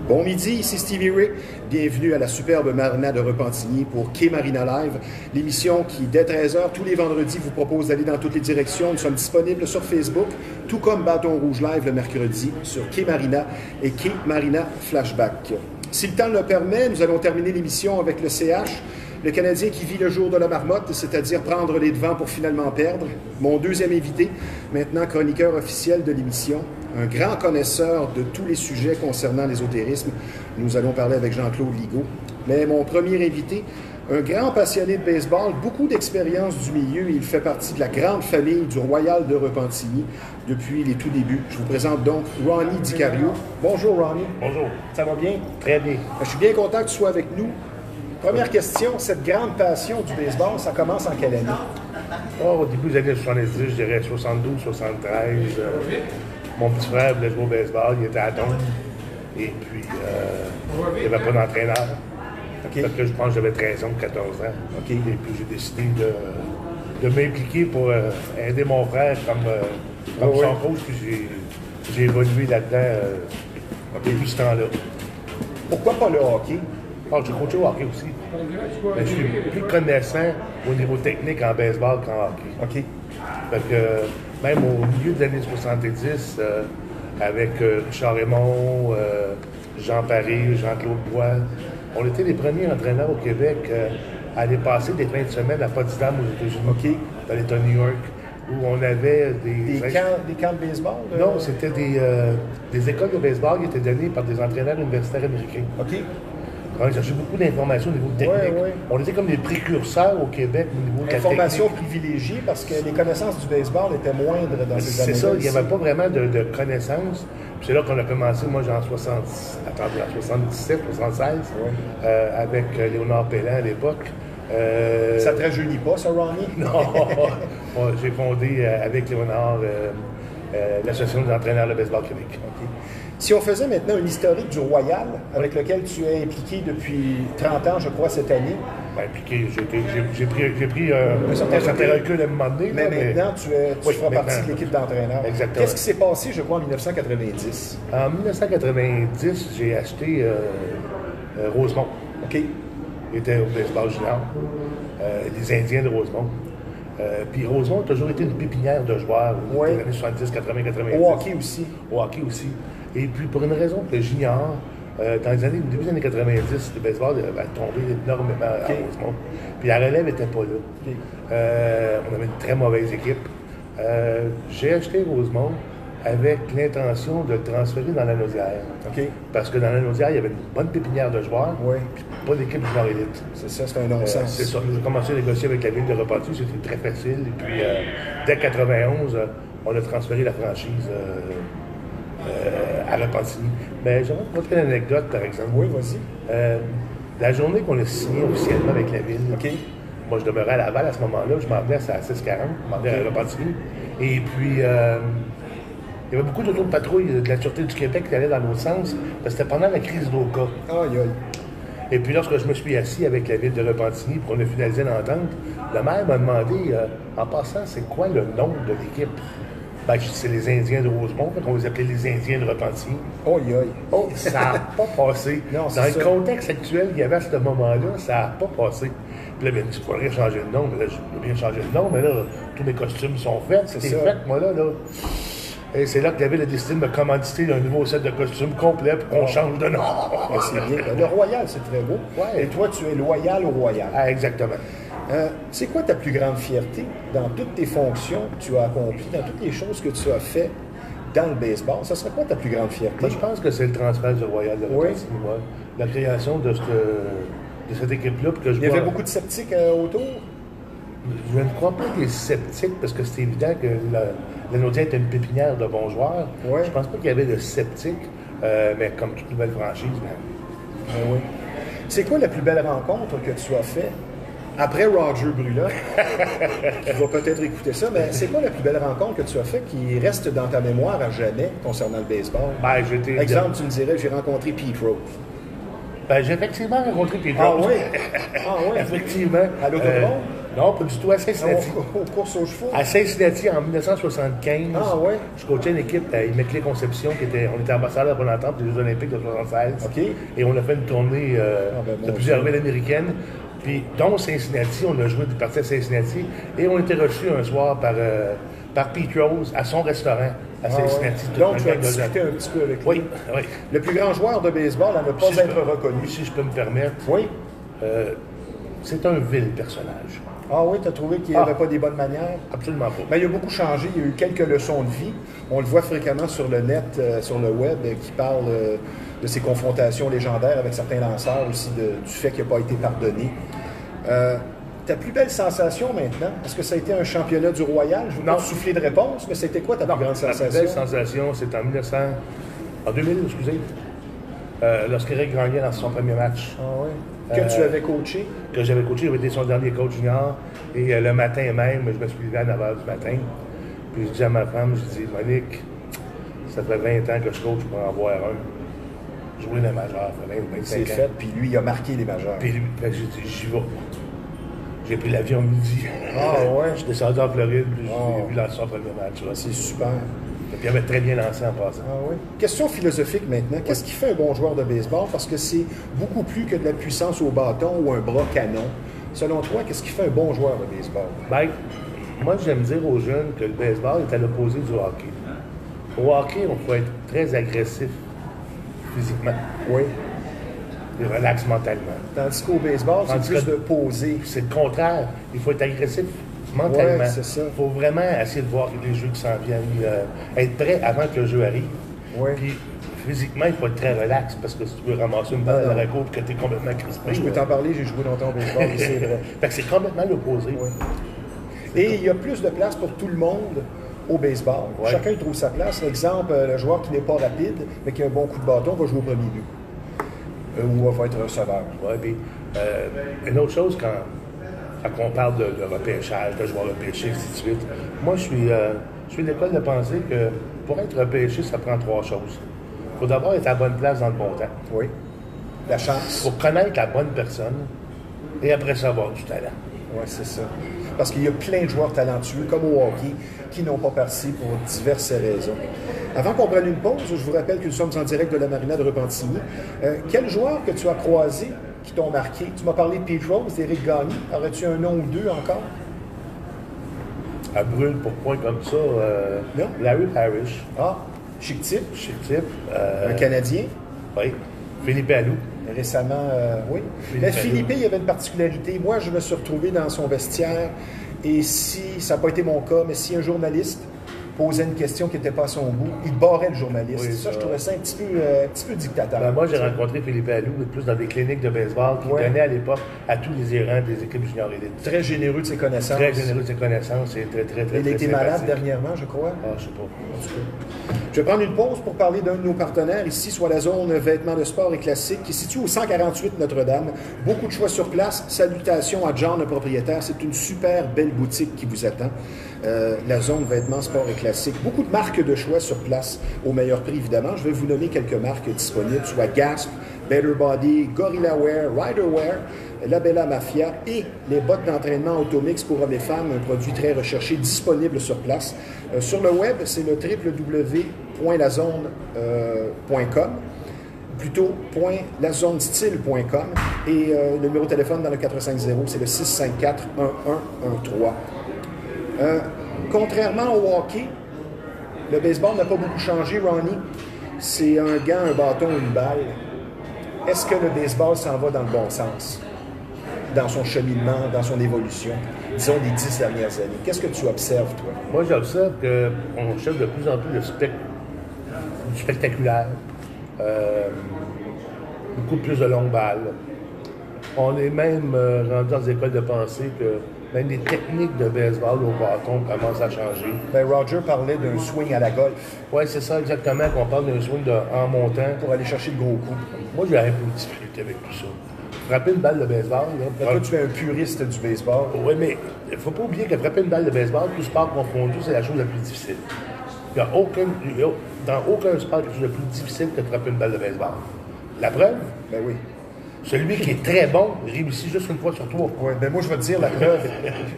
Bon midi, ici Stevie Ray. Bienvenue à la superbe marina de Repentigny pour Quai Marina Live, l'émission qui, dès 13h, tous les vendredis, vous propose d'aller dans toutes les directions. Nous sommes disponibles sur Facebook, tout comme Bâton Rouge Live le mercredi sur Quai Marina et Quai Marina Flashback. Si le temps le permet, nous allons terminer l'émission avec le CH, le Canadien qui vit le jour de la marmotte, c'est-à-dire prendre les devants pour finalement perdre. Mon deuxième invité, maintenant chroniqueur officiel de l'émission, un grand connaisseur de tous les sujets concernant l'ésotérisme. Nous allons parler avec Jean-Claude Ligaud. Mais mon premier invité, un grand passionné de baseball, beaucoup d'expérience du milieu. Il fait partie de la grande famille du Royal de Repentigny depuis les tout débuts. Je vous présente donc Ronnie Dicario. Bonjour Ronnie. Bonjour. Ça va bien? Très bien. Je suis bien content que tu sois avec nous. Première question, cette grande passion du baseball, ça commence en quelle année? Au début des années 70, je dirais 72, 73. Mon petit frère voulait jouer au baseball, il était à Don. Et puis, il n'y avait pas d'entraîneur. Okay. Parce que je pense que j'avais 13 ans ou 14 ans. Okay. Et puis, j'ai décidé de m'impliquer pour aider mon frère comme son coach. Puis, j'ai évolué là-dedans depuis ce temps-là. Pourquoi pas le hockey? J'ai coaché au hockey aussi. Mais je suis plus connaissant au niveau technique en baseball qu'en hockey. OK. Fait que même au milieu des années 70, avec Richard Raymond, Jean Paré, Jean-Claude Bois, on était les premiers entraîneurs au Québec à aller passer des fins de semaine à Potsdam aux États-Unis, OK. Dans l'État de New York, où on avait des camps de baseball? Non, c'était des écoles de baseball qui étaient données par des entraîneurs universitaires américains. OK. On a cherché beaucoup d'informations au niveau technique. Ouais. On était comme des précurseurs au Québec au niveau de la information technique. privilégiée parce que les connaissances du baseball étaient moindres dans ces années-là. C'est ça, il n'y avait pas vraiment de connaissances. Puis c'est là qu'on a commencé, moi en 77, 76, avec Léonard Pellan à l'époque. Ça te rajeunit pas, ça, Ronnie? Non, j'ai fondé avec Léonard l'Association des entraîneurs de baseball Québec. Okay. Si on faisait maintenant un historique du Royal, avec lequel tu es impliqué depuis 30 ans, je crois, cette année. Bien, impliqué, j'ai pris un certain recul à un moment donné. Mais maintenant, tu feras partie de l'équipe d'entraîneurs. Exactement. Qu'est-ce qui s'est passé, je crois, en 1990? En 1990, j'ai acheté Rosemont. OK. Il était au baseball junior. Les Indiens de Rosemont. Puis Rosemont a toujours été une pépinière de joueurs dans les années 70, 80, 90. Au hockey aussi. Au hockey aussi. Et puis, pour une raison que j'ignore, dans les années, au début des années 90, le baseball a tombé énormément à Rosemont. Puis la relève n'était pas là. Okay. On avait une très mauvaise équipe. J'ai acheté Rosemont avec l'intention de le transférer dans la Naudière. Okay. Parce que dans la Naudière, il y avait une bonne pépinière de joueurs, puis pas d'équipe junior élite. C'est ça, c'est un non-sens. C'est ça. J'ai commencé à négocier avec la ville de Repentigny, c'était très facile. Et puis, dès 91, on a transféré la franchise à Repentigny. Mais j'aimerais te montrer une anecdote, par exemple. Oui, vas-y. La journée qu'on a signé officiellement avec la ville, moi, je demeurais à Laval à ce moment-là, je m'en venais à 640, je m'en venais à Repentigny. Et puis, il y avait beaucoup d'autos de patrouille de la Sûreté du Québec qui allaient dans l'autre sens, parce que c'était pendant la crise d'Oka. Aïe, aïe. Et puis, lorsque je me suis assis avec la ville de Repentigny pour qu'on a finalisé l'entente, le maire m'a demandé, en passant, c'est quoi le nom de l'équipe? Ben, c'est les Indiens de Rosemont, on les appelait les Indiens de Repentigny. Aïe, aïe. Oh, ça n'a pas passé. Non, dans le contexte actuel qu'il y avait à ce moment-là, ça n'a pas passé. Puis là, il faudrait changer de nom. Mais là, je veux bien changer de nom, mais là, tous mes costumes sont faits. C'est fait, moi, là. Et c'est là que la ville a décidé de me commanditer un nouveau set de costumes complet pour qu'on change de nom. C'est bien. Le Royal, c'est très beau. Ouais. Et toi, tu es loyal au Royal. Ah, exactement. C'est quoi ta plus grande fierté dans toutes tes fonctions que tu as accomplies, dans toutes les choses que tu as fait dans le baseball? Ça serait quoi ta plus grande fierté? Moi, je pense que c'est le transfert du Royal de Repentigny. La création de cette équipe-là. Il y avait beaucoup de sceptiques autour? Je ne crois pas qu'il y ait sceptiques, parce que c'est évident que la Naudière était une pépinière de bons joueurs. Ouais. Je pense pas qu'il y avait de sceptiques, mais comme toute nouvelle franchise. Oui. C'est quoi la plus belle rencontre que tu as faite? Après Roger Brulotte, qui va peut-être écouter ça, mais c'est quoi la plus belle rencontre que tu as faite qui reste dans ta mémoire à jamais concernant le baseball? Exemple, tu me dirais, j'ai rencontré Pete Rose. Ben, j'ai effectivement rencontré Pete Ah Rose. oui? Ah oui? Effectivement. À l'autodrome? Non, pas du tout, à Cincinnati. Aux courses aux chevaux? À Cincinnati, en 1975, Ah ouais? je coachais une équipe à Immaculée Conception, on était ambassadeur pour l'entente des Jeux Olympiques de 1976. OK. Et on a fait une tournée de plusieurs villes américaines. Puis, dont Cincinnati, on a joué des parties à Cincinnati. Et on était reçus un soir par Pete Rose à son restaurant à Cincinnati. Ouais. Donc, tu as discuté un petit peu avec lui. Oui, oui. Le plus grand joueur de baseball à ne pas être reconnu. Si je peux me permettre. Oui. C'est un vil personnage. Ah oui, tu as trouvé qu'il n'y avait pas des bonnes manières? Absolument pas. Ben, il a beaucoup changé. Il y a eu quelques leçons de vie. On le voit fréquemment sur le net, sur le web, qui parle de ses confrontations légendaires avec certains lanceurs, aussi du fait qu'il n'a pas été pardonné. Ta plus belle sensation maintenant, est-ce que ça a été un championnat du Royal? Je ne veux pas te souffler de réponse, mais c'était quoi ta plus grande sensation? La plus belle sensation, c'est en 2000, excusez, lorsqu'Éric gagnait dans son premier match. Ah oui. Que tu avais coaché? Que j'avais coaché, j'avais été son dernier coach junior. Et le matin même, je me suis levé à 9 h du matin. Puis je dis à ma femme, je dis, Monique, ça fait 20 ans que je coach pour en voir un. Jouer dans les majeurs, ça fait 25 ans. C'est fait, puis lui, il a marqué les majeurs. Puis lui, j'ai dit, j'y vais. J'ai pris l'avion midi. Ah ouais? Je suis descendu en Floride, puis j'ai vu lancer son premier match. C'est super. Puis il avait très bien lancé en passant. Ah oui. Question philosophique maintenant. Qu'est-ce qui fait un bon joueur de baseball? Parce que c'est beaucoup plus que de la puissance au bâton ou un bras canon. Selon toi, qu'est-ce qui fait un bon joueur de baseball? Ben, moi, j'aime dire aux jeunes que le baseball est à l'opposé du hockey. Au hockey, on peut être très agressif physiquement. Oui. Et relax mentalement. Tandis qu'au baseball, c'est plus de poser. C'est le contraire. Il faut être agressif mentalement. Ouais, c'est ça. Il faut vraiment essayer de voir les jeux qui s'en viennent, être prêt avant que le jeu arrive. Ouais. Puis physiquement, il faut être très relax parce que si tu veux ramasser une balle à la côte que tu es complètement crispé. Je peux t'en parler, j'ai joué longtemps au baseball, c'est vrai. Fait que c'est complètement l'opposé. Ouais. Et il y a plus de place pour tout le monde au baseball. Ouais. Chacun trouve sa place. Exemple, le joueur qui n'est pas rapide, mais qui a un bon coup de bâton, va jouer au premier but. Ou va être receveur. Oui, puis une autre chose, quand on parle de repêchage, de joueurs repêchés, ainsi de suite, moi, je suis de l'école de penser que pour être repêché, ça prend 3 choses. Il faut d'abord être à la bonne place dans le bon temps. Oui. La chance. Il faut connaître la bonne personne et après ça, avoir du talent. Oui, c'est ça. Parce qu'il y a plein de joueurs talentueux, comme au hockey, qui n'ont pas parti pour diverses raisons. Avant qu'on prenne une pause, je vous rappelle que nous sommes en direct de la Marina de Repentigny. Quel joueur que tu as croisé qui t'ont marqué? Tu m'as parlé de Pete Rose, d'Éric Gagné. Aurais-tu un nom ou deux encore? À brûle pour point comme ça, non? Larry Parrish. Ah, chic type. Chic type. Un Canadien. Oui. Philippe Alou. Récemment, oui. Philippe, il y avait une particularité. Moi, je me suis retrouvé dans son vestiaire et si, ça n'a pas été mon cas, mais si un journaliste posait une question qui n'était pas à son goût, il barrait le journaliste. Oui, ça, je trouvais ça un petit peu dictateur. Ben, moi, j'ai rencontré Philippe Alou, plus dans des cliniques de baseball, qui donnait à l'époque à tous les errants des équipes junior élites. Très généreux de ses connaissances. Très généreux de ses connaissances et très Il a été malade dernièrement, je crois. Ah, je sais pas. Je vais prendre une pause pour parler d'un de nos partenaires ici, soit la zone vêtements de sport et classiques, qui se situe au 148 Notre-Dame. Beaucoup de choix sur place. Salutations à John, le propriétaire. C'est une super belle boutique qui vous attend. La zone vêtements, sport et classiques. Beaucoup de marques de choix sur place, au meilleur prix, évidemment. Je vais vous nommer quelques marques disponibles, soit Gasp, Better Body, Gorilla Wear, Rider Wear, La Bella Mafia et les bottes d'entraînement Automix pour hommes et femmes, un produit très recherché, disponible sur place. Sur le web, c'est le www.lazone.com, plutôt .lazonestyle.com, et le numéro de téléphone dans le 450, c'est le 654-1113. Contrairement au hockey, le baseball n'a pas beaucoup changé, Ronnie. C'est un gant, un bâton, une balle. Est-ce que le baseball s'en va dans le bon sens? Dans son cheminement, dans son évolution, disons les 10 dernières années. Qu'est-ce que tu observes, toi? Moi, j'observe qu'on cherche de plus en plus du spectaculaire, beaucoup plus de longues balles. On est même rendu dans des écoles de pensée que même les techniques de baseball au bâton commencent à changer. Ben, Roger parlait d'un swing à la golf. Oui, c'est ça exactement, qu'on parle d'un swing en montant. Pour aller chercher le gros coup. Moi, j'ai un peu de difficulté avec tout ça. Frapper une balle de baseball... Toi, tu es un puriste du baseball. Oui, mais il ne faut pas oublier que frapper une balle de baseball, tout sport confondu, c'est la chose la plus difficile. Dans aucun sport, il y a quelque chose de plus difficile que de frapper une balle de baseball. La preuve? Ben oui. Celui qui est très bon réussit juste une fois sur trois. Oui, ben moi, je vais te dire la preuve.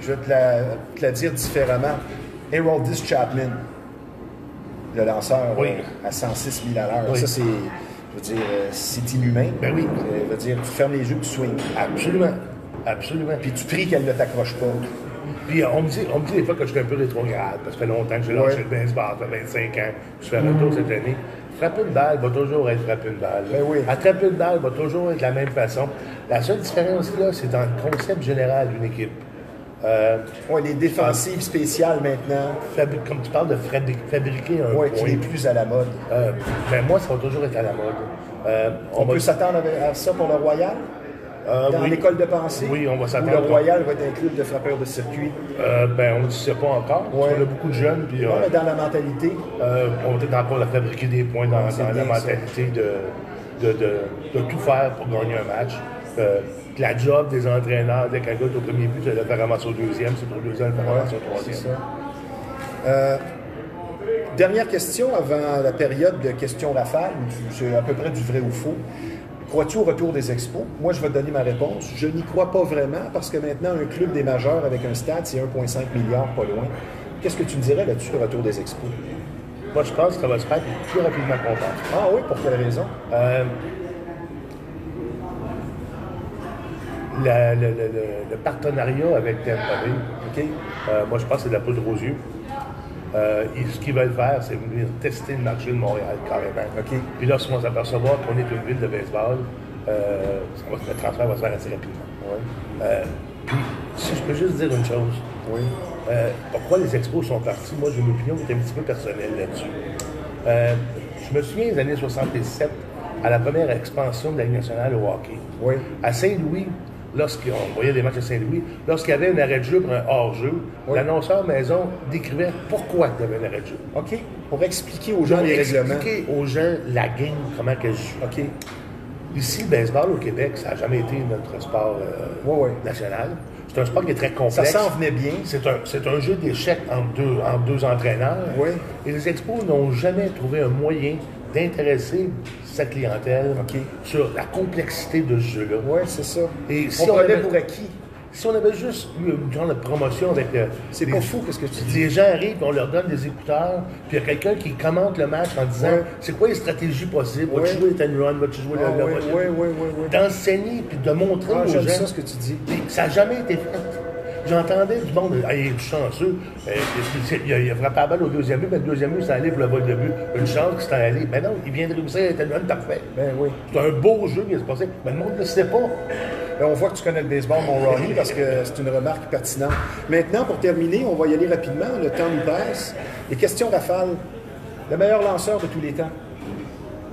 Je vais te la dire différemment. Aroldis Chapman, le lanceur à 106 000 à l'heure. Oui. Ça, c'est, je veux dire, c'est inhumain. Ben oui. Je veux dire, tu fermes les yeux et tu swings. Absolument. Absolument. Puis tu pries qu'elle ne t'accroche pas. Puis on me dit des fois que je suis un peu rétrograde, parce que ça fait longtemps que j'ai lâché le baseball, ça fait 25 ans, je fais un retour cette année. Frapper une balle va toujours être frapper une balle. Ben oui. Attraper une balle va toujours être de la même façon. La seule différence là, c'est dans le concept général d'une équipe. Oui, les défensives spéciales maintenant. Comme tu parles de fabriquer un point. Qui n'est plus à la mode. Ben moi, ça va toujours être à la mode. On peut s'attendre à ça pour le Royal? Dans l'école de pensée? Oui, on va s'attendre. Le Royal va être un club de frappeurs de circuit? Ben, on ne sait pas encore. On a beaucoup de jeunes. Puis, mais dans la mentalité? On va peut-être encore fabriquer des points dans la mentalité de tout faire pour gagner un match. La job des entraîneurs, dès qu'un gars est au premier but, c'est de le faire ramasser au deuxième, c'est pour le deuxième, de le faire ramasser au troisième. C'est ça. Dernière question avant la période de questions rafales, c'est à peu près du vrai ou faux. Crois-tu au retour des expos? Moi, je vais te donner ma réponse. Je n'y crois pas vraiment parce que maintenant, un club des majeurs avec un stade, c'est 1,5 milliard, pas loin. Qu'est-ce que tu me dirais là-dessus, le retour des expos? Moi, je pense que ça va se faire plus rapidement qu'on pense. Ah oui, pour quelle raison? Le partenariat avec Tampa Bay, moi, je pense que c'est de la poudre aux yeux. Ce qu'ils veulent faire, c'est venir tester le marché de Montréal, carrément. Puis là, si on s'apercevoir qu'on est une ville de baseball, le transfert va se faire assez rapidement. Puis, si je peux juste dire une chose, pourquoi les expos sont partis, moi, j'ai une opinion qui est un petit peu personnelle là-dessus. Je me souviens des années 67, à la première expansion de la Ligue nationale au hockey. À Saint-Louis, lorsqu'on voyait des matchs à Saint-Louis, lorsqu'il y avait un arrêt de jeu pour un hors-jeu, l'annonceur maison décrivait pourquoi il y avait un arrêt de jeu. OK. Pour expliquer aux gens les règlements. Expliquer aux gens la game, comment elle joue. OK. Ici, le baseball au Québec, ça n'a jamais été notre sport national. C'est un sport qui est très complexe. Ça s'en venait bien. C'est un jeu d'échecs entre deux entraîneurs. Et les expos n'ont jamais trouvé un moyen d'intéresser sa clientèle sur la complexité de ce jeu-là. Oui, c'est ça. Et si on avait pour acquis. Si on avait juste eu une genre de promotion avec... c'est pas fou, qu'est-ce que tu dis? Les gens arrivent, on leur donne des écouteurs, puis il y a quelqu'un qui commente le match en disant c'est quoi les stratégies possibles? Vas-tu jouer les 10 runs? Vas-tu jouer le... D'enseigner, puis de montrer aux gens... J'aime ça, ce que tu dis. Ça n'a jamais été fait. J'entendais du monde, il est chanceux, il a frappé la balle au deuxième but, mais le deuxième but, c'est allé pour le vol de but. Une chance que c'est allé. Mais non, il vient de réussir à être un parfait. Ben oui. C'est un beau jeu qui s'est passé. Mais le monde ne le sait pas. Ben, on voit que tu connais le baseball, mon Ronnie, parce que c'est une remarque pertinente. Maintenant, pour terminer, on va y aller rapidement. Le temps nous passe. Les questions rafales. Le meilleur lanceur de tous les temps.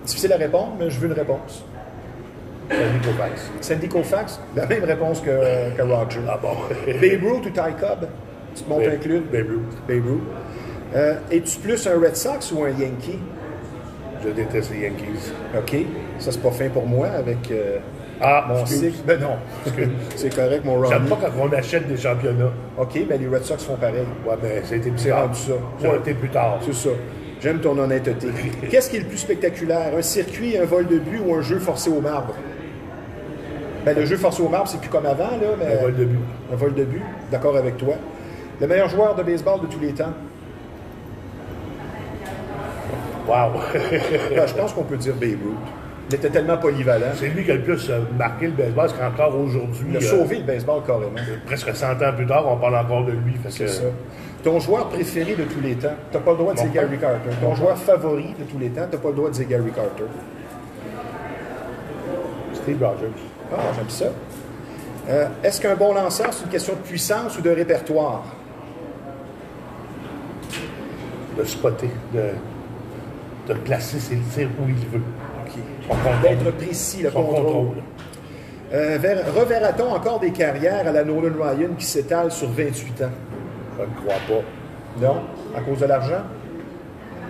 Difficile à répondre, mais je veux une réponse. Sandy Koufax. Sandy Koufax, la même réponse que Roger. Ah bon? Babe Ruth ou Ty Cobb? Tu te montes un club? Babe Ruth. Babe Ruth. Es-tu plus un Red Sox ou un Yankee? Je déteste les Yankees. OK. Ça, c'est pas fin pour moi avec mon cycle. Ben non. C'est correct, mon Ronnie. J'aime pas quand on achète des championnats. OK, ben les Red Sox font pareil. Ouais, mais ça a été c'est rendu ça. Ça a été plus tard. C'est ça. J'aime ton honnêteté. Qu'est-ce qui est le plus spectaculaire? Un circuit, un vol de but ou un jeu forcé au marbre? Ben, le jeu forcé au marbre, c'est plus comme avant, là. Mais... Un vol de but. Un vol de but, d'accord avec toi. Le meilleur joueur de baseball de tous les temps? Wow! Ben, je pense qu'on peut dire Babe Ruth. Il était tellement polyvalent. C'est lui qui a le plus marqué le baseball, parce qu'encore aujourd'hui... Il a sauvé le baseball carrément. Presque 100 ans plus tard, on parle encore de lui. C'est ça. Ton joueur préféré de tous les temps? Tu n'as pas le droit de dire Gary Carter. Ton joueur favori de tous les temps? Tu n'as pas le droit de dire Gary Carter. Steve Rogers. Ah, j'aime ça. Est-ce qu'un bon lanceur, c'est une question de puissance ou de répertoire? De spotter, de placer ses tirs où il veut. OK. D'être précis, le contrôle. Reverra-t-on encore des carrières à la Nolan Ryan qui s'étalent sur 28 ans? Je ne crois pas. Non? À cause de l'argent?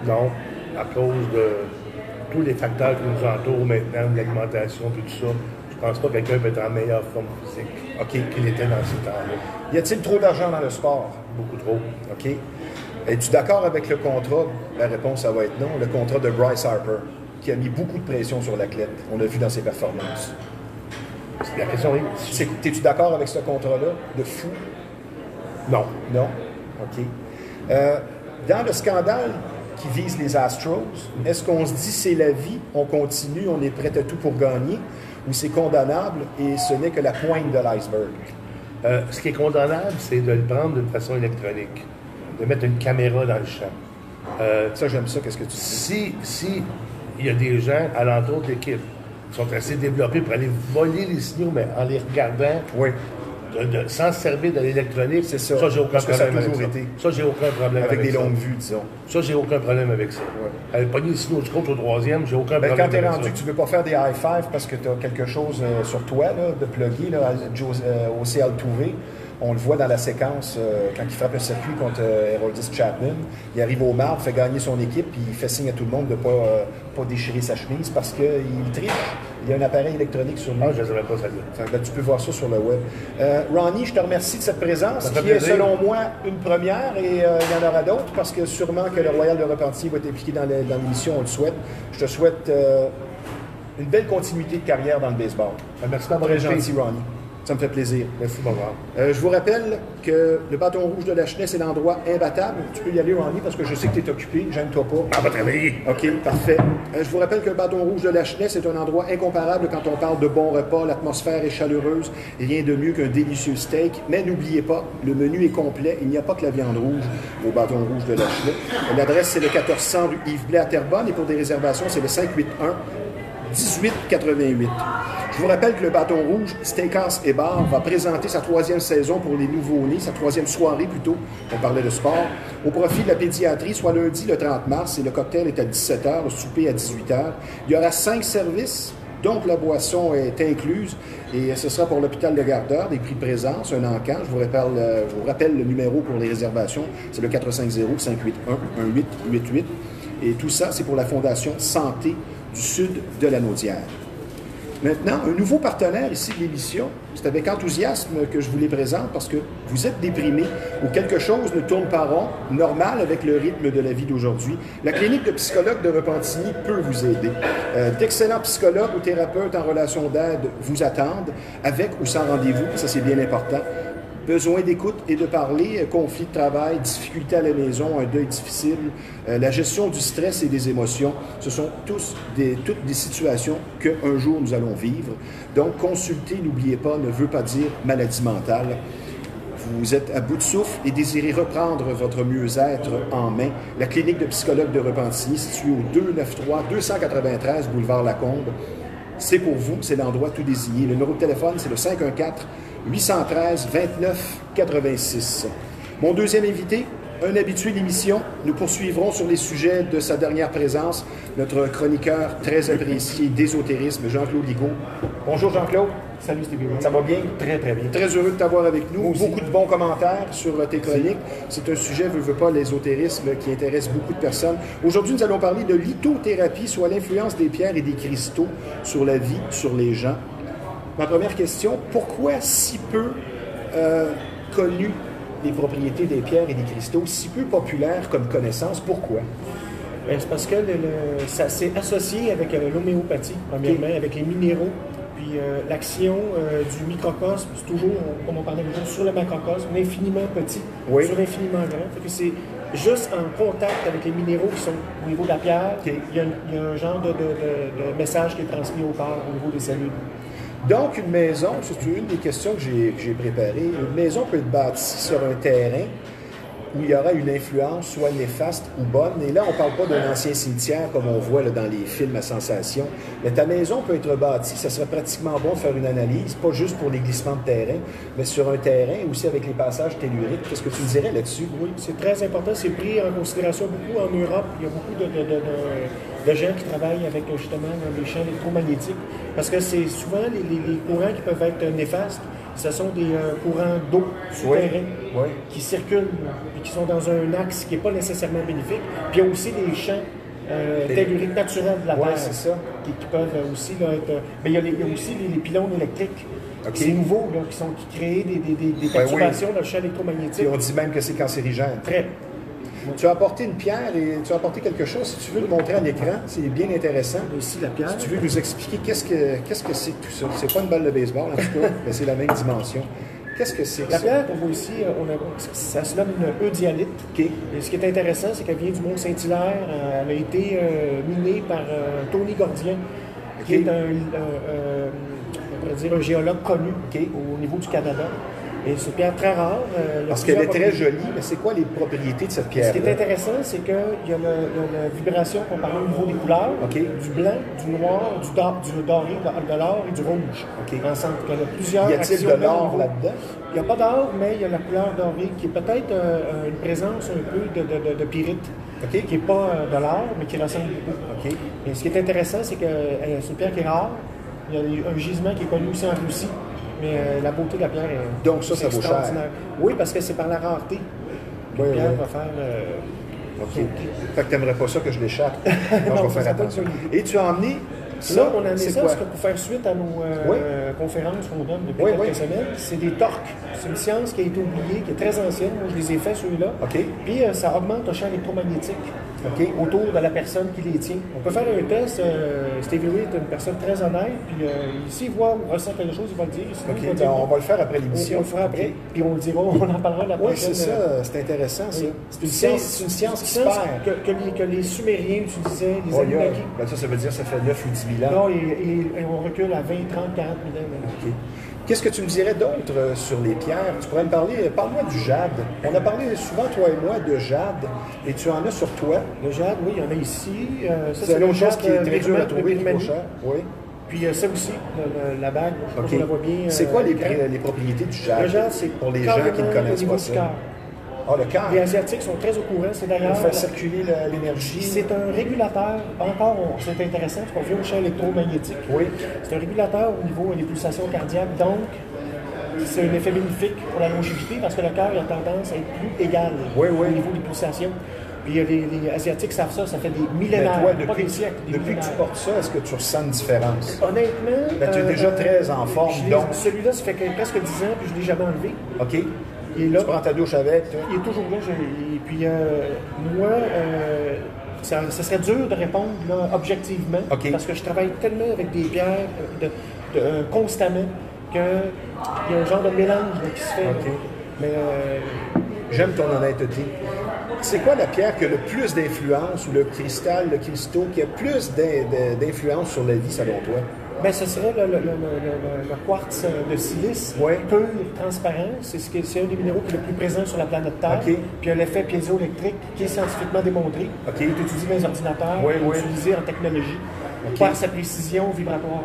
Non. À cause de tous les facteurs qui nous entourent maintenant, l'alimentation et tout ça. Je pense pas que quelqu'un peut être en meilleure forme physique qu'il était dans ces temps-là. Y a-t-il trop d'argent dans le sport? Beaucoup trop. OK. Es-tu d'accord avec le contrat? La réponse, ça va être non. Le contrat de Bryce Harper, qui a mis beaucoup de pression sur l'athlète. On l'a vu dans ses performances. La question est... T'es-tu d'accord avec ce contrat-là de fou? Non. Non? OK. Dans le scandale qui vise les Astros, est-ce qu'on se dit c'est la vie, on continue, on est prêt à tout pour gagner, ou c'est condamnable et ce n'est que la pointe de l'iceberg? Ce qui est condamnable, c'est de le prendre d'une façon électronique, de mettre une caméra dans le champ. Ça, j'aime ça, qu'est-ce que tu dis? Si il y a des gens alentour de l'équipe qui sont assez développés pour aller voler les signaux, mais en les regardant, oui. Sans se servir de l'électronique, c'est ça. J'ai aucun problème ça a toujours été. Ça, j'ai aucun problème avec ça. Avec des longues vues, disons. Ça, j'ai aucun problème avec ça. Ouais. Pogner les signaux du coach au troisième, j'ai aucun problème quand tu es avec rendu ça. que tu ne veux pas faire des high five parce que tu as quelque chose sur toi là, de plugger là, au CL Touvé, on le voit dans la séquence quand il frappe le circuit contre Aroldis Chapman. Il arrive au marbre, fait gagner son équipe, puis il fait signe à tout le monde de ne pas déchirer sa chemise parce qu'il triche. Il y a un appareil électronique sur lui. Ah, je ne savais pas ça. Ben, tu peux voir ça sur le web. Ronnie, je te remercie de cette présence qui est, selon moi, une première et il y en aura d'autres parce que sûrement que le Royal de Repentigny va être impliqué dans l'émission, on le souhaite. Je te souhaite une belle continuité de carrière dans le baseball. Merci d'avoir Très gentil, Ronnie. Ça me fait plaisir. Merci, bonjour. Je vous rappelle que le bâton rouge de la Chenet, c'est l'endroit imbattable. Tu peux y aller, Ronnie, parce que je sais que tu es occupé. Gêne-toi pas. On va travailler. OK, parfait. Je vous rappelle que le bâton rouge de la Chenet, c'est un endroit incomparable quand on parle de bons repas. L'atmosphère est chaleureuse. Rien de mieux qu'un délicieux steak. Mais n'oubliez pas, le menu est complet. Il n'y a pas que la viande rouge au bâton rouge de la Chenet. L'adresse, c'est le 1400 rue Yves Blais à Terrebonne. Et pour des réservations, c'est le 581 1888. Je vous rappelle que le Bâton Rouge, Steakhouse et Bar, va présenter sa 3e saison pour les nouveaux-nés, sa 3e soirée plutôt, on parlait de sport, au profit de la pédiatrie, soit lundi le 30 mars, et le cocktail est à 17h, le souper à 18h. Il y aura 5 services, donc la boisson est incluse, et ce sera pour l'hôpital de Gardeur, des prix de présence, un encan. Je vous rappelle le numéro pour les réservations, c'est le 450-581-1888. Et tout ça, c'est pour la Fondation Santé du Sud de la Naudière. Maintenant, un nouveau partenaire ici de l'émission. C'est avec enthousiasme que je vous les présente parce que vous êtes déprimé ou quelque chose ne tourne pas rond, normal avec le rythme de la vie d'aujourd'hui. La clinique de psychologue de Repentigny peut vous aider. D'excellents psychologues ou thérapeutes en relation d'aide vous attendent, avec ou sans rendez-vous, ça c'est bien important. Besoin d'écoute et de parler, conflit de travail, difficultés à la maison, un deuil difficile, la gestion du stress et des émotions, ce sont toutes des situations qu'un jour nous allons vivre. Donc, consulter, n'oubliez pas, ne veut pas dire maladie mentale. Vous êtes à bout de souffle et désirez reprendre votre mieux-être en main. La clinique de psychologue de Repentigny, située au 293 boulevard Lacombe, c'est pour vous, c'est l'endroit tout désigné. Le numéro de téléphone, c'est le 514-813-2986. Mon deuxième invité, un habitué de l'émission. Nous poursuivrons sur les sujets de sa dernière présence, notre chroniqueur très apprécié d'ésotérisme, Jean-Claude Ligaud. Bonjour Jean-Claude. Salut Stevie. Ça va bien? Très, très bien. Très heureux de t'avoir avec nous. Moi aussi. Beaucoup de bons commentaires sur tes chroniques. C'est un sujet, veux pas, l'ésotérisme qui intéresse beaucoup de personnes. Aujourd'hui, nous allons parler de lithothérapie, soit l'influence des pierres et des cristaux sur la vie, sur les gens. Ma première question, pourquoi si peu connues les propriétés des pierres et des cristaux, si peu populaires comme connaissance? Pourquoi? Bien, c'est parce que ça s'est associé avec l'homéopathie, premièrement, avec les minéraux. Puis l'action du microcosme, c'est toujours, comme on parlait déjà, sur le macrocosme, infiniment petit, oui, sur infiniment grand. Fait que c'est juste en contact avec les minéraux qui sont au niveau de la pierre, il y a un genre de message qui est transmis au corps, au niveau des cellules. Donc, une maison, c'est une des questions que j'ai préparées, une maison peut être bâtie sur un terrain où il y aura une influence soit néfaste ou bonne. Et là, on ne parle pas d'un ancien cimetière comme on voit là, dans les films à sensation. Mais ta maison peut être bâtie, ça serait pratiquement bon de faire une analyse, pas juste pour les glissements de terrain, mais sur un terrain aussi avec les passages telluriques. Qu'est-ce que tu me dirais là-dessus? Oui, c'est très important. C'est pris en considération beaucoup en Europe. Il y a beaucoup de gens qui travaillent avec justement les champs électromagnétiques. Parce que c'est souvent les courants qui peuvent être néfastes. Ce sont des courants d'eau souterrains qui circulent et qui sont dans un axe qui n'est pas nécessairement bénéfique. Puis il y a aussi des champs telluriques naturels de la Terre qui peuvent aussi là, être... Mais il y a aussi les pylônes électriques. Okay. C'est nouveau, là, qui créent des perturbations dans le champ électromagnétique. Et on dit même que c'est cancérigène. Très. Tu as apporté une pierre et tu as apporté quelque chose. Si tu veux le montrer à l'écran, c'est bien intéressant. Ici, la pierre. Si tu veux nous expliquer qu'est-ce que c'est que tout ça. C'est pas une balle de baseball, en tout cas, mais c'est la même dimension. Qu'est-ce que c'est que La ça? pierre qu'on voit ici, ça se nomme une eudialyte. OK. Et ce qui est intéressant, c'est qu'elle vient du Mont Saint-Hilaire. Elle a été minée par Tony Gordien, qui est on pourrait dire un géologue connu au niveau du Canada. Et c'est une pierre très rare. Parce qu'elle est très jolie, mais c'est quoi les propriétés de cette pierre? Ce qui est intéressant, c'est qu'il y a la vibration qu'on parlait au niveau des couleurs, du blanc, du noir, du doré, de l'or et du rouge. Ensemble, il y en a plusieurs. Y a-t-il de l'or là-dedans? Il n'y a pas d'or, mais il y a la couleur dorée qui est peut-être une présence un peu de pyrite, qui n'est pas de l'or, mais qui ressemble beaucoup. Et ce qui est intéressant, c'est que c'est une pierre qui est rare. Il y a un gisement qui est connu aussi en Russie. Mais la beauté de la pierre est donc ça vaut cher. Oui, parce que c'est par la rareté. La pierre va faire... OK. Fait que t'aimerais pas ça que je l'échappe. Non, je vais faire attention. Et tu as emmené ça? Là, on a amené ça parce que pour faire suite à nos conférences qu'on donne depuis quelques semaines, c'est des torques. C'est une science qui a été oubliée, qui est très ancienne. Moi, je les ai fait, ceux-là. Puis ça augmente le champ électromagnétique autour de la personne qui les tient. On peut faire un test. Stevie Ray est une personne très honnête. Puis s'il voit ou ressent quelque chose, il va le dire. Sinon, on va le faire après l'émission. On le fera après. Puis on le dira, on en parlera la prochaine. Oui, c'est ça. C'est intéressant, ça. C'est une science qui se perd. Que les Sumériens utilisaient, les Anunnaki. Ben ça veut dire que ça fait 9 ou 10 000 ans. Non, et on recule à 20, 30, 40 000 ans. Qu'est-ce que tu me dirais d'autre sur les pierres? Tu pourrais me parle-moi du jade. On a parlé souvent, toi et moi, de jade, et tu en as sur toi. Le jade, oui, il y en a ici. C'est une autre chose qui est très dur à trouver, qui est trop cher. Oui. Puis ça aussi, la bague, je la vois bien. C'est quoi les propriétés du jade? Le jade, c'est pour les gens qui ne connaissent pas ça. Le cœur. Les Asiatiques sont très au courant. C'est d'ailleurs. Pour faire circuler l'énergie. C'est un régulateur. Encore, c'est intéressant parce qu'on vient au champ électromagnétique. Oui. C'est un régulateur au niveau des pulsations cardiaques. Donc, c'est un effet bénéfique pour la longévité parce que le cœur a tendance à être plus égal au niveau des pulsations. Puis les Asiatiques savent ça, ça fait des millénaires, pas des siècles. Depuis que tu portes ça, est-ce que tu ressens une différence? Honnêtement. Tu es déjà très en forme. Donc... Celui-là, ça fait presque 10 ans puis je ne l'ai jamais enlevé. OK. Il est là. Tu prends ta douche avec, toi? Il est toujours là. Et puis, moi, ça serait dur de répondre là, objectivement parce que je travaille tellement avec des pierres constamment qu'il y a un genre de mélange là, qui se fait. Mais j'aime ton honnêteté. C'est quoi la pierre qui a le plus d'influence, ou le cristal, le cristaux, qui a plus d'influence sur la vie, selon toi? Bien, ce serait le quartz de silice, pur, transparent. C'est un des minéraux qui est le plus présent sur la planète Terre. Puis il y a l'effet piézoélectrique qui est scientifiquement démontré. Il est utilisé dans les ordinateurs, utilisé en technologie, par sa précision vibratoire.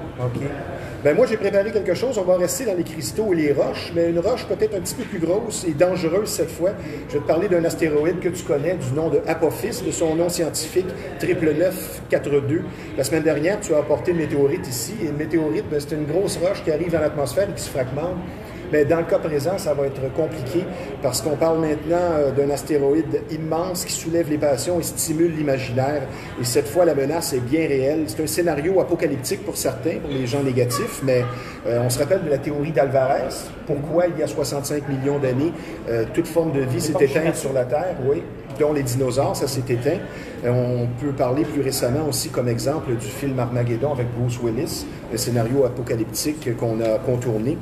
Ben moi, j'ai préparé quelque chose. On va rester dans les cristaux et les roches, mais une roche peut-être un petit peu plus grosse et dangereuse cette fois. Je vais te parler d'un astéroïde que tu connais du nom de Apophis, de son nom scientifique 99942. La semaine dernière, tu as apporté une météorite ici. Et une météorite, ben, c'est une grosse roche qui arrive dans l'atmosphère et qui se fragmente. Mais dans le cas présent, ça va être compliqué parce qu'on parle maintenant d'un astéroïde immense qui soulève les passions et stimule l'imaginaire. Et cette fois, la menace est bien réelle. C'est un scénario apocalyptique pour certains, pour les gens négatifs, mais on se rappelle de la théorie d'Alvarez. Pourquoi, il y a 65 millions d'années, toute forme de vie s'est éteinte sur la Terre, dont les dinosaures, ça s'est éteint. On peut parler plus récemment aussi comme exemple du film Armageddon avec Bruce Willis, un scénario apocalyptique qu'on a contourné.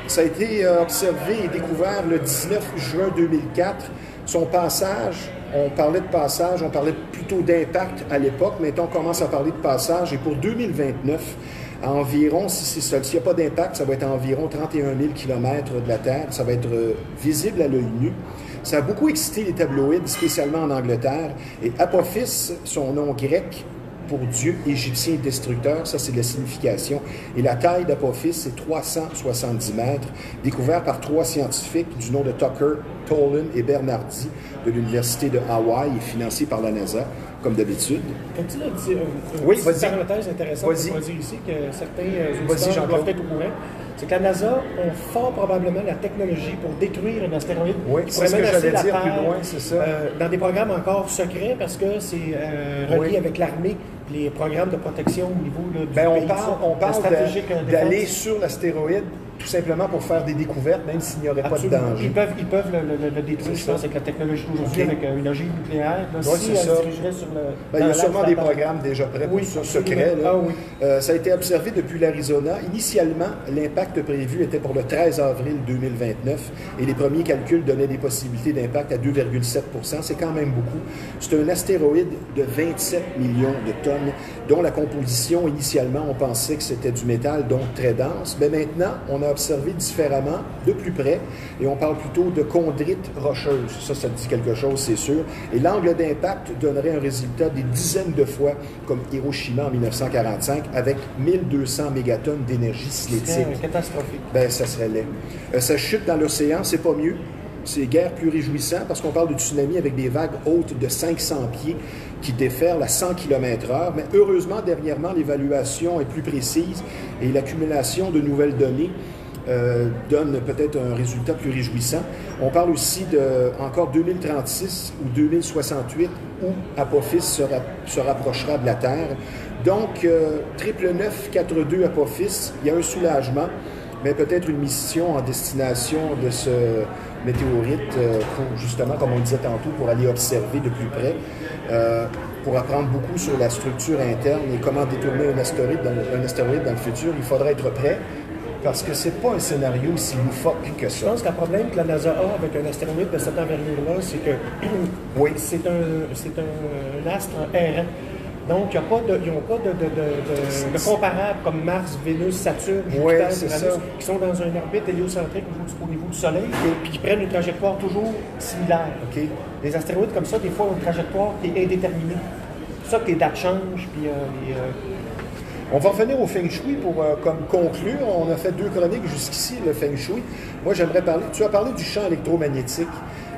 Ça a été observé et découvert le 19 juin 2004. Son passage, on parlait de passage, on parlait plutôt d'impact à l'époque. Maintenant, on commence à parler de passage. Et pour 2029, à environ, s'il n'y a pas d'impact, ça va être à environ 31 000 km de la Terre. Ça va être visible à l'œil nu. Ça a beaucoup excité les tabloïds, spécialement en Angleterre. Et Apophis, son nom grec, pour Dieu égyptien destructeur, ça c'est la signification. Et la taille d'Apophis, c'est 370 mètres, découvert par 3 scientifiques du nom de Tucker, Tolan et Bernardi de l'Université de Hawaï et financé par la NASA, comme d'habitude. As-tu dit une parenthèse intéressante qu'on va dire ici, que certains auditeurs doivent être au courant? C'est que la NASA a fort probablement la technologie pour détruire un astéroïde qui pourrait menacer la Terre plus loin, c'est ça. Dans des programmes encore secrets parce que c'est relié avec l'armée, les programmes de protection au niveau là, du pays. On parle d'aller sur l'astéroïde tout simplement pour faire des découvertes, même s'il n'y aurait Absolument. pas de danger. Ils peuvent le détruire, je pense, avec la technologie d'aujourd'hui, avec une ogive nucléaire. Là, Oui, si c'est ça. elle se dirigerait sur le... Il y a sûrement des programmes déjà prêts pour ça, secrets. Là. Ah, oui. Ça a été observé depuis l'Arizona. Initialement, l'impact prévu était pour le 13 avril 2029 et les premiers calculs donnaient des possibilités d'impact à 2,7 %. C'est quand même beaucoup. C'est un astéroïde de 27 millions de tonnes, dont la composition, initialement, on pensait que c'était du métal, donc très dense. Mais maintenant, on a observé différemment, de plus près, et on parle plutôt de chondrite rocheuse. Ça dit quelque chose, c'est sûr. Et l'angle d'impact donnerait un résultat des dizaines de fois comme Hiroshima en 1945, avec 1200 mégatonnes d'énergie cinétique. C'est catastrophique. Ben, ça serait laid. Ça chute dans l'océan, c'est pas mieux. C'est guère plus réjouissant parce qu'on parle de tsunami avec des vagues hautes de 500 pieds qui déferlent à 100 km/h. Mais heureusement, dernièrement, l'évaluation est plus précise et l'accumulation de nouvelles données donne peut-être un résultat plus réjouissant. On parle aussi de encore 2036 ou 2068 où Apophis se rapprochera de la Terre. Donc, 99942 Apophis, il y a un soulagement, mais peut-être une mission en destination de ce météorite pour, justement, comme on disait tantôt, pour aller observer de plus près, pour apprendre beaucoup sur la structure interne et comment détourner un astéroïde dans le futur. Il faudra être prêt. Parce que c'est pas un scénario si loufoque que ça. Je pense que le problème que la NASA a avec un astéroïde de cette envergure-là, c'est que oui. c'est un astre errant. Donc, ils n'ont pas de comparables comme Mars, Vénus, Saturne, Jupiter, Uranus, qui sont dans une orbite héliocentrique au niveau du Soleil, puis qui prennent une trajectoire toujours similaire. Okay. Les astéroïdes comme ça, des fois, ont une trajectoire qui est indéterminée. C'est ça que les dates changent, puis On va revenir au Feng Shui pour comme conclure. On a fait 2 chroniques jusqu'ici, le Feng Shui. Moi, j'aimerais parler... Tu as parlé du champ électromagnétique.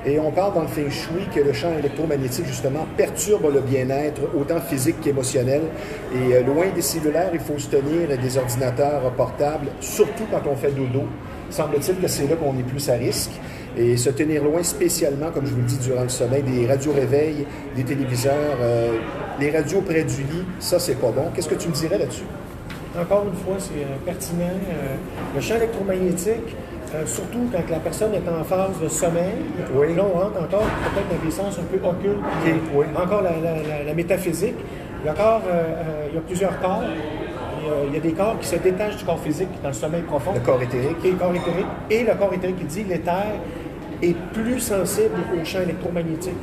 Et on parle dans le Feng Shui que le champ électromagnétique, justement, perturbe le bien-être, autant physique qu'émotionnel. Et loin des cellulaires, il faut se tenir des ordinateurs portables, surtout quand on fait dodo. Semble-t-il que c'est là qu'on est plus à risque. Et se tenir loin spécialement, comme je vous le dis, durant le sommeil, des radios-réveils, des téléviseurs, les radios près du lit, ça, c'est pas bon. Qu'est-ce que tu me dirais là-dessus? Encore une fois, c'est pertinent. Le champ électromagnétique, surtout quand la personne est en phase de sommeil, oui. Là, on rentre encore peut-être dans des sens un peu occultes, oui. Encore la métaphysique. Il y a plusieurs corps. Il y a des corps qui se détachent du corps physique dans le sommeil profond. Le corps éthérique. Et le corps éthérique. Et le corps éthérique qui dit l'éther est plus sensible au champ électromagnétique.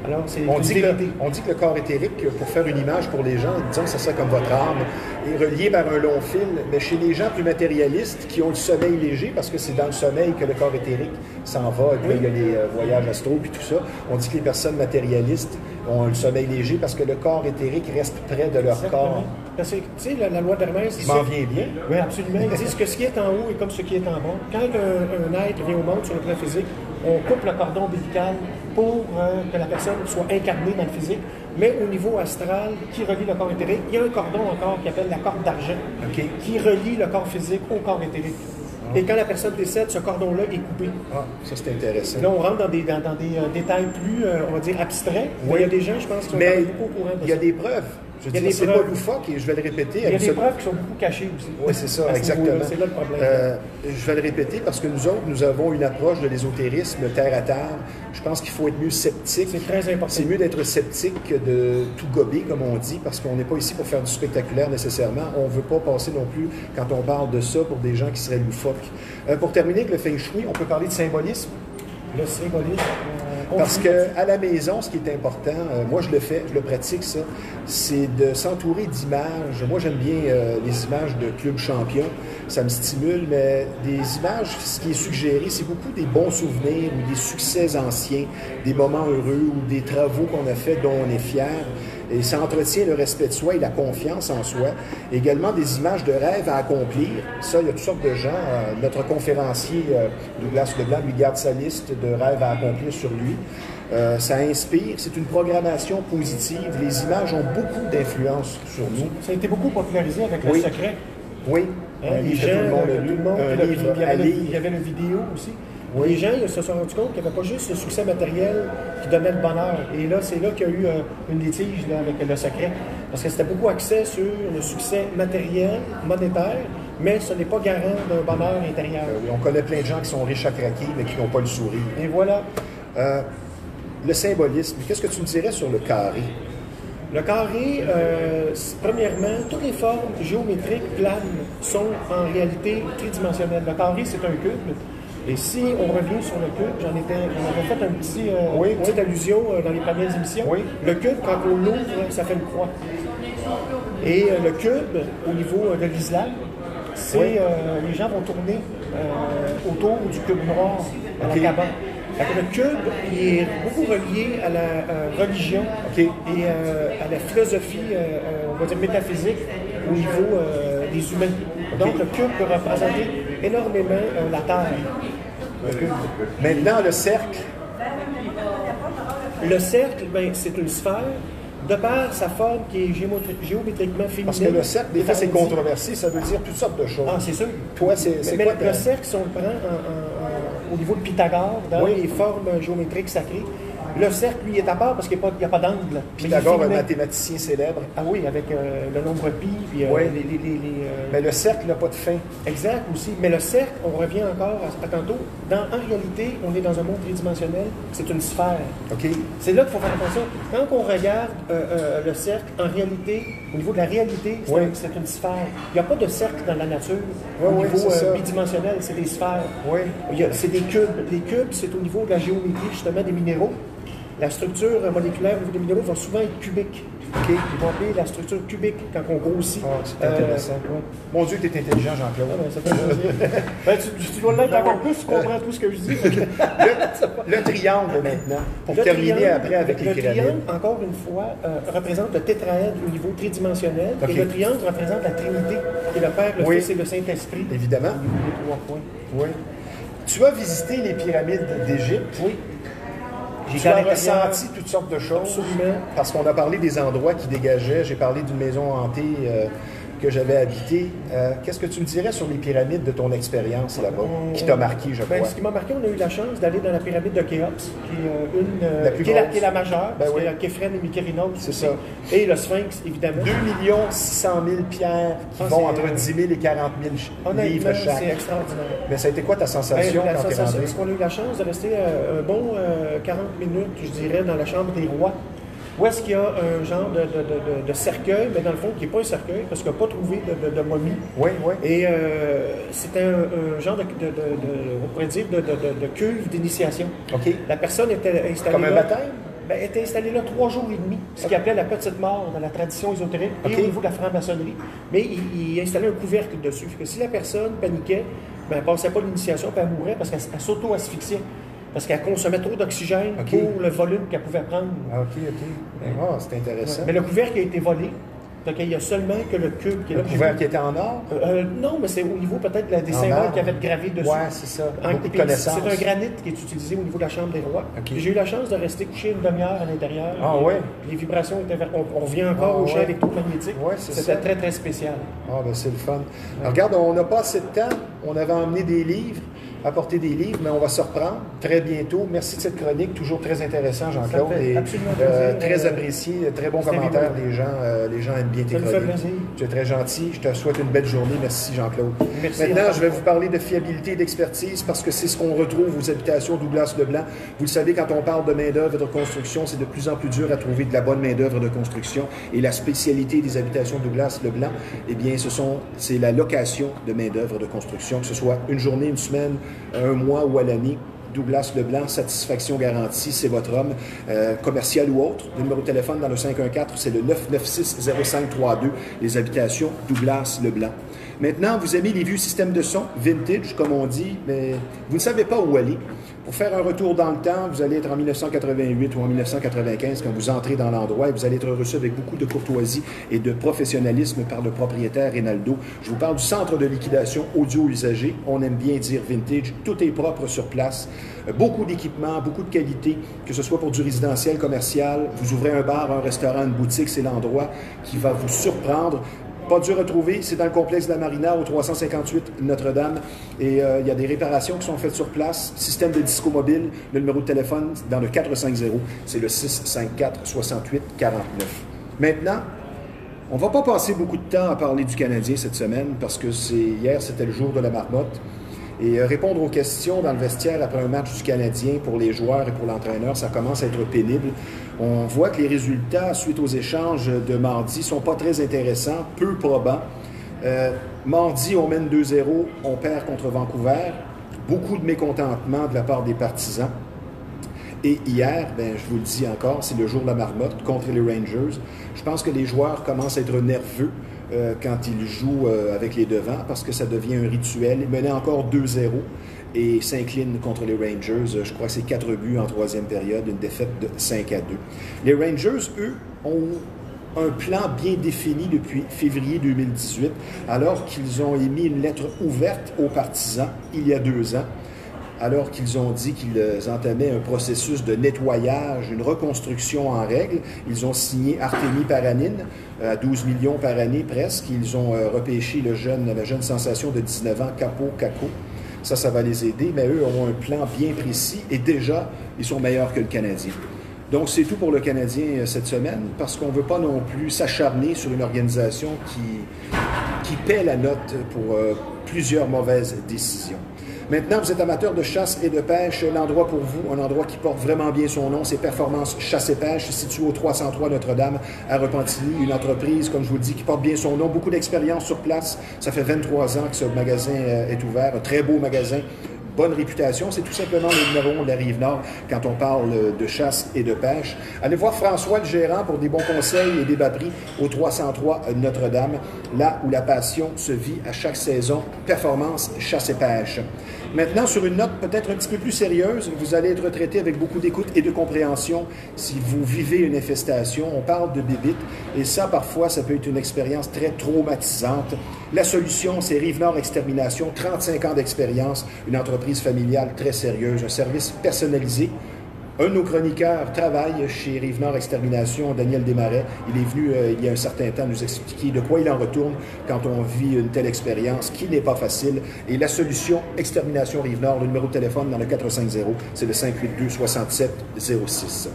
Alors, on dit que le corps éthérique, pour faire une image pour les gens, disons que ça serait comme votre âme, est relié par un long fil, mais chez les gens plus matérialistes qui ont le sommeil léger, parce que c'est dans le sommeil que le corps éthérique s'en va, et puis il y a les voyages astraux et tout ça, on dit que les personnes matérialistes ont le sommeil léger parce que le corps éthérique reste près de leur Exactement. corps. Parce que, tu sais, la loi d'Hermès... Je m'en viens bien. Oui, absolument. Ils disent que ce qui est en haut est comme ce qui est en bas. Quand un être vient au monde sur le plan physique, on coupe le cordon ombilical pour que la personne soit incarnée dans le physique. Mais au niveau astral, qui relie le corps éthérique, il y a un cordon encore qui appelle la corde d'argent, qui relie le corps physique au corps éthérique. Et quand la personne décède, ce cordon-là est coupé. Ah, ça c'est intéressant. Là, on rentre dans des détails plus, on va dire, abstraits. Oui. Mais il y a des gens, je pense, qui sont beaucoup au courant de ça. Il y a des preuves. Je veux dire, c'est pas loufoque et je vais le répéter. Il y a des preuves qui sont beaucoup cachées aussi. Oui, c'est ça, exactement. C'est là le problème. Je vais le répéter parce que nous autres, nous avons une approche de l'ésotérisme terre à terre. Je pense qu'il faut être mieux sceptique. C'est très important. C'est mieux d'être sceptique que de tout gober, comme on dit, parce qu'on n'est pas ici pour faire du spectaculaire nécessairement. On ne veut pas passer non plus, quand on parle de ça, pour des gens qui seraient loufoques. Pour terminer avec le Feng Shui, on peut parler de symbolisme. Le symbolisme. Parce qu'à la maison, ce qui est important, moi je le fais, je le pratique ça, c'est de s'entourer d'images. Moi j'aime bien les images de clubs champions, ça me stimule, mais des images, ce qui est suggéré, c'est beaucoup des bons souvenirs ou des succès anciens, des moments heureux ou des travaux qu'on a faits dont on est fier. Et ça entretient le respect de soi et la confiance en soi. Également des images de rêves à accomplir. Ça, il y a toutes sortes de gens. Notre conférencier, Douglas Leblanc, lui garde sa liste de rêves à accomplir sur lui. Ça inspire. C'est une programmation positive. Les images ont beaucoup d'influence sur nous. Ça a été beaucoup popularisé avec Le Secret. Oui. Les gens, il y avait le vidéo aussi. Oui. Les gens ils se sont rendus compte qu'il n'y avait pas juste le succès matériel qui donnait le bonheur. Et là, c'est là qu'il y a eu une litige là, avec Le Secret. parce que c'était beaucoup axé sur le succès matériel, monétaire, mais ce n'est pas garant d'un bonheur intérieur. Oui, on connaît plein de gens qui sont riches à craquer, mais qui n'ont pas le sourire. Et voilà. Le symbolisme, qu'est-ce que tu me dirais sur le carré? Le carré, premièrement, toutes les formes géométriques planes sont en réalité tridimensionnelles. Le carré, c'est un cube. Et si on revient sur le cube, j'en avais fait une petite allusion dans les premières émissions. Oui. Le cube, quand on l'ouvre, ça fait une croix. Et le cube, au niveau de l'islam, c'est les gens vont tourner autour du cube noir à la Kaaba. Le cube, il est beaucoup relié à la religion et à la philosophie, on va dire métaphysique, au niveau des humains. Donc le cube peut représenter énormément la Terre. Maintenant, le cercle. Le cercle, ben, c'est une sphère. De par sa forme qui est géométriquement féminine. Parce que le cercle, des fois, c'est controversé, ça veut dire toutes sortes de choses. Ah, c'est sûr. Toi, c'est quoi? Le cercle, si on le prend au niveau de Pythagore, dans les formes géométriques sacrées, le cercle, lui, est à part parce qu'il n'y a pas d'angle. Pythagore, un mathématicien célèbre. Ah oui, avec le nombre pi, puis Mais le cercle n'a pas de fin. Exact, aussi. Mais le cercle, on revient encore à tantôt, en réalité, on est dans un monde tridimensionnel, c'est une sphère. OK. C'est là qu'il faut faire attention. Quand on regarde le cercle, en réalité, au niveau de la réalité, c'est une sphère. Il n'y a pas de cercle dans la nature au niveau bidimensionnel, c'est des sphères. C'est des cubes. Les cubes, c'est au niveau de la géométrie, justement, des minéraux. La structure moléculaire au niveau des minéraux va souvent être cubique. Ils vont appeler la structure cubique quand on grossit. C'est intéressant. Mon Dieu, tu es intelligent, Jean-Claude. Ça fait plaisir. Tu dois l'être encore plus, tu comprends tout ce que je dis. Le triangle, maintenant, pour terminer après avec les pyramides. Le triangle, encore une fois, représente le tétraèdre au niveau tridimensionnel. Et le triangle représente la Trinité, qui est le Père, le Fils et le Saint-Esprit. Évidemment. Au niveau des 3 points. Oui. Tu as visité les pyramides d'Égypte. Oui. Tu as ressenti toutes sortes de choses. Absolument. Parce qu'on a parlé des endroits qui dégageaient. J'ai parlé d'une maison hantée que j'avais habitée. Qu'est-ce que tu me dirais sur les pyramides de ton expérience là-bas, qui t'a marqué, je crois? Ce qui m'a marqué, on a eu la chance d'aller dans la pyramide de Khéops, qui est la majeure, parce qu'il y a Képhren et Mykérinos. C'est ça. Et le Sphinx, évidemment. 2 600 000 pierres qui vont entre 10 000 et 40 000 livres chaque. C'est extraordinaire. Mais ça a été quoi ta sensation quand tu es rentré? Parce qu'on a eu la chance de rester un bon 40 minutes, je dirais, dans la chambre des rois. Où est-ce qu'il y a un genre de cercueil, mais dans le fond, qui n'est pas un cercueil, parce qu'il n'a pas trouvé de momie. Oui. Et c'était un genre on pourrait dire, de cuve d'initiation. OK. La personne était installée comme là. Comme un baptême? Elle était installée là 3 jours et demi, ce qu'il appelait la petite mort dans la tradition ésotérique et au niveau de la franc-maçonnerie. Mais il installait un couvercle dessus. Que si la personne paniquait, elle ne passait pas l'initiation, puis elle mourait parce qu'elle s'auto-asphyxiait. Parce qu'elle consommait trop d'oxygène pour le volume qu'elle pouvait prendre. OK. C'est intéressant. Mais le couvercle a été volé. Donc, il n'y a seulement que le cube qui est là. Le couvercle qui était en or? Non, mais c'est au niveau peut-être des symboles qui avaient gravé dessus. Oui, c'est ça. Beaucoup de connaissances. C'est un granit qui est utilisé au niveau de la chambre des rois. J'ai eu la chance de rester couché une demi-heure à l'intérieur. Ah oui? Les vibrations étaient... On revient encore au champ électromagnétique. Oui, c'était très, très spécial. Ah, ben c'est le fun. Alors, regarde, on n'a pas assez de temps. On avait emmené des livres. Apporter des livres, mais on va se reprendre très bientôt. Merci de cette chronique, toujours très intéressant, Jean-Claude. Très apprécié, très bon commentaire des gens. Les gens aiment bien tes chroniques. Tu es très gentil. Je te souhaite une belle journée. Merci, Jean-Claude. Maintenant, je vais vous parler de fiabilité et d'expertise parce que c'est ce qu'on retrouve aux habitations Douglas Leblanc. Vous le savez, quand on parle de main-d'œuvre de construction, c'est de plus en plus dur à trouver de la bonne main-d'œuvre de construction. Et la spécialité des habitations Douglas Leblanc, eh bien, c'est la location de main-d'œuvre de construction, que ce soit une journée, une semaine, un mois ou à l'année. Douglas Leblanc, satisfaction garantie, c'est votre homme, commercial ou autre. Le numéro de téléphone dans le 514, c'est le 996-0532, les habitations Douglas Leblanc. Maintenant, vous aimez les vieux systèmes de son, vintage, comme on dit, mais vous ne savez pas où aller. Pour faire un retour dans le temps, vous allez être en 1988 ou en 1995 quand vous entrez dans l'endroit et vous allez être reçu avec beaucoup de courtoisie et de professionnalisme par le propriétaire Reynaldo. Je vous parle du centre de liquidation audio usagé. On aime bien dire vintage. Tout est propre sur place. Beaucoup d'équipements, beaucoup de qualité, que ce soit pour du résidentiel, commercial. Vous ouvrez un bar, un restaurant, une boutique, c'est l'endroit qui va vous surprendre. Pas dur à trouver, c'est dans le complexe de la Marina, au 358 Notre-Dame. Et il y a des réparations qui sont faites sur place. Système de disco mobile, le numéro de téléphone dans le 450, c'est le 654-68-49. Maintenant, On ne va pas passer beaucoup de temps à parler du Canadien cette semaine parce que hier, c'était le jour de la marmotte. Et répondre aux questions dans le vestiaire après un match du Canadien pour les joueurs et pour l'entraîneur, ça commence à être pénible. On voit que les résultats suite aux échanges de mardi ne sont pas très intéressants, peu probants. Mardi, on mène 2-0, on perd contre Vancouver. Beaucoup de mécontentement de la part des partisans. Et hier, je vous le dis encore, c'est le jour de la marmotte contre les Rangers. Je pense que les joueurs commencent à être nerveux quand ils jouent avec les devants parce que ça devient un rituel. Ils menaient encore 2-0 et s'inclinent contre les Rangers. Je crois que c'est 4 buts en troisième période, une défaite de 5-2. Les Rangers, eux, ont un plan bien défini depuis février 2018, alors qu'ils ont émis une lettre ouverte aux partisans il y a 2 ans, alors qu'ils ont dit qu'ils entamaient un processus de nettoyage, une reconstruction en règle. Ils ont signé Artemi Paranin à 12 millions par année presque. Ils ont repêché la jeune sensation de 19 ans, Kaapo Kakko. Ça va les aider, mais eux ont un plan bien précis et déjà, ils sont meilleurs que le Canadien. Donc, c'est tout pour le Canadien cette semaine, parce qu'on ne veut pas non plus s'acharner sur une organisation qui paie la note pour plusieurs mauvaises décisions. Maintenant, vous êtes amateur de chasse et de pêche, l'endroit pour vous, un endroit qui porte vraiment bien son nom, c'est Performance Chasse et Pêche, situé au 303 Notre-Dame à Repentigny, une entreprise, comme je vous le dis, qui porte bien son nom, beaucoup d'expérience sur place. Ça fait 23 ans que ce magasin est ouvert, un très beau magasin. Bonne réputation, c'est tout simplement le numéro 1 de la Rive-Nord quand on parle de chasse et de pêche. Allez voir François le gérant pour des bons conseils et des bas prix au 303 Notre-Dame, là où la passion se vit à chaque saison. Performance, chasse et pêche. Maintenant, sur une note peut-être un petit peu plus sérieuse, vous allez être traité avec beaucoup d'écoute et de compréhension si vous vivez une infestation. On parle de bébites et ça, parfois, ça peut être une expérience très traumatisante. La solution, c'est Rive-Nord Extermination, 35 ans d'expérience, une entreprise familiale très sérieuse, un service personnalisé. Un de nos chroniqueurs travaille chez Rive-Nord Extermination, Daniel Desmarais. Il est venu il y a un certain temps nous expliquer de quoi il en retourne quand on vit une telle expérience qui n'est pas facile. Et la solution Extermination Rive-Nord, le numéro de téléphone dans le 450, c'est le 582-6706.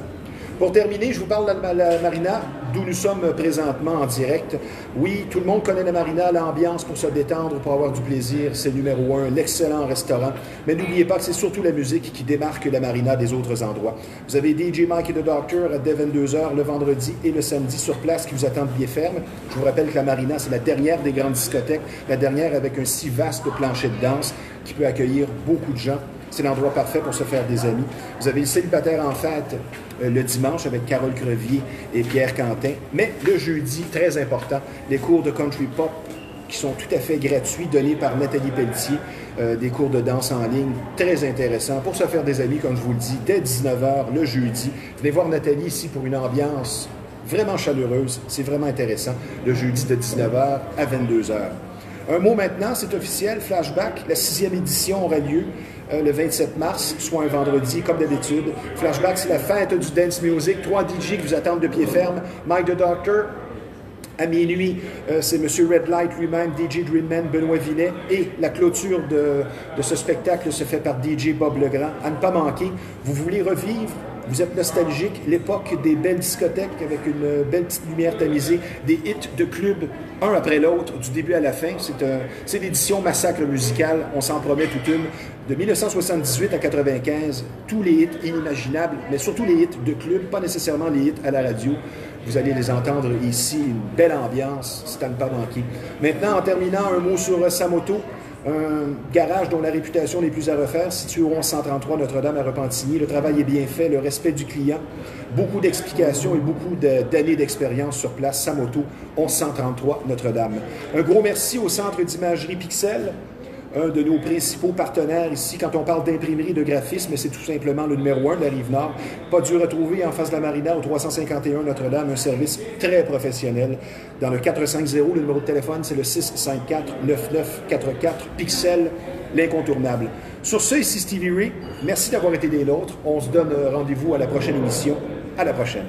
Pour terminer, je vous parle de la Marina, d'où nous sommes présentement en direct. Oui, tout le monde connaît la Marina, l'ambiance pour se détendre, pour avoir du plaisir, c'est numéro 1, l'excellent restaurant. Mais n'oubliez pas que c'est surtout la musique qui démarque la Marina des autres endroits. Vous avez DJ Mike et The Doctor dès 22h le vendredi et le samedi sur place qui vous attendent pied ferme. Je vous rappelle que la Marina, c'est la dernière des grandes discothèques, la dernière avec un si vaste plancher de danse qui peut accueillir beaucoup de gens. C'est l'endroit parfait pour se faire des amis. Vous avez le célibataire en fête le dimanche avec Carole Crevier et Pierre Quentin. Mais le jeudi, très important, les cours de country pop qui sont tout à fait gratuits, donnés par Nathalie Pelletier, des cours de danse en ligne très intéressants pour se faire des amis, comme je vous le dis, dès 19h le jeudi. Venez voir Nathalie ici pour une ambiance vraiment chaleureuse. C'est vraiment intéressant, le jeudi de 19h à 22h. Un mot maintenant, c'est officiel, Flashback, la 6e édition aura lieu le 27 mars, soit un vendredi, comme d'habitude. Flashback, c'est la fête du dance music. 3 DJ qui vous attendent de pied ferme. Mike the Doctor, à minuit, c'est M. Red Light lui-même, DJ Dreamman, Benoît Vinet. Et la clôture de ce spectacle se fait par DJ Bob Legrand. À ne pas manquer, vous voulez revivre, vous êtes nostalgique, l'époque des belles discothèques avec une belle petite lumière tamisée, des hits de club, un après l'autre, du début à la fin. C'est l'édition Massacre musical, on s'en promet toute une. De 1978 à 95, tous les hits inimaginables, mais surtout les hits de club, pas nécessairement les hits à la radio. Vous allez les entendre ici, une belle ambiance, c'est à ne pas manquer. Maintenant, en terminant, un mot sur Samoto, un garage dont la réputation n'est plus à refaire, situé au 1133 Notre-Dame à Repentigny. Le travail est bien fait, le respect du client, beaucoup d'explications et beaucoup d'années d'expérience sur place. Samoto, 1133 Notre-Dame. Un gros merci au Centre d'imagerie Pixel, un de nos principaux partenaires ici. Quand on parle d'imprimerie et de graphisme, c'est tout simplement le numéro 1 de la Rive-Nord. Pas dur à trouver en face de la Marina, au 351 Notre-Dame, un service très professionnel. Dans le 450, le numéro de téléphone, c'est le 654-9944. Pixel, l'incontournable. Sur ce, ici Stevie Ray. Merci d'avoir été des nôtres. On se donne rendez-vous à la prochaine émission. À la prochaine.